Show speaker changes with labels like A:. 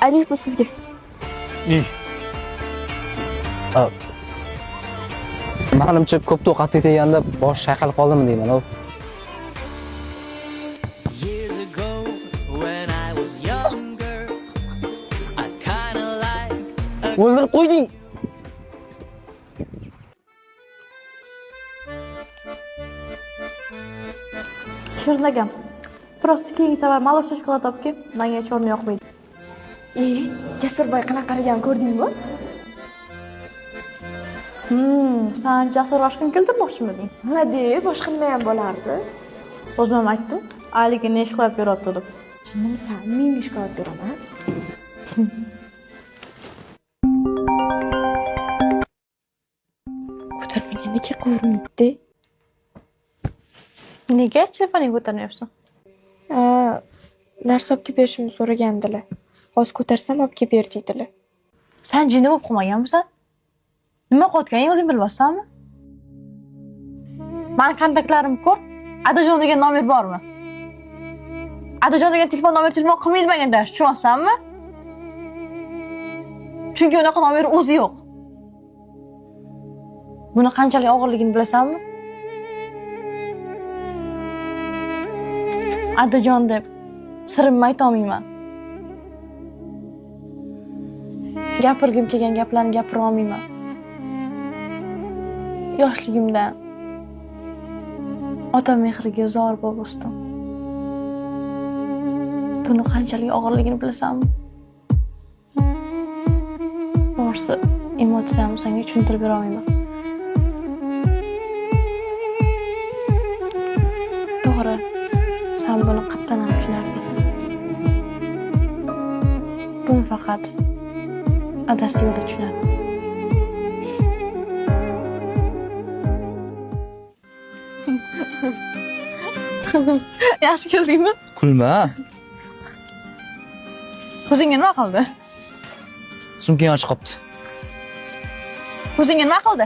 A: Ayling bu sizga.
B: Manimcha ko'p ovqat yeganda bosh chayqalib qoldimi deyman.
C: Years ago, when I was younger, I kinda liked
B: O'ldirib qo'yding.
A: Shirinagam. Просто keyingi safar maloshli shokolad olib menga chorni yoqmaydi.
D: Jasurboy qanaqa qaragan ko'rdingmi?
A: Sen Jasur oshkun keltirmoqchimiding?
D: Ha deb, boshqa nima ham bo'lardi?
A: O'zim aytdim. Ayligini ish qilib beradi deb.
D: Chinnimisan, menga shikoyat beraman. Ko'tarmagan necha ko'rinibdi?
A: Nega telefoning ko'tarmayapsan?
D: Narsa olib kelib berishimni so'ragandilar. Hozir ko'tarsam olib kelib ber deydilar.
A: Sen jinni bo'lib qolmaganmisan? Nima qilayotganingni o'zing bilmassanmi? Mani kontaktlarimni ko'r. Adajon degan nomer bormi? Adajon degan telefon qilmaydi manga, tushunyapsanmi? Chunki unaqa nomer o'zi yo'q. Buni qanchalik og'irligini bilasanmi? Adajon deb sirimni ayta olmayman. Gapirgim kelgan gaplarni gapira olmayman. Yoshligimdan ota mehriga zor bo'lib o'sdim. Buni qanchalik og'irligini bilasanmi? To'g'risi, emotsiyamni senga tushuntirib bera olmayman. To'g'ri, sen buni qattan ham tushunarding. Buni faqat adasi yo'lda tushunadi. Yaxshi keldingmi?
B: Kulma.
A: Ko'zingga nima qildi?
B: Sumkang ochib qopti.
A: Ko'zingga nima qildi?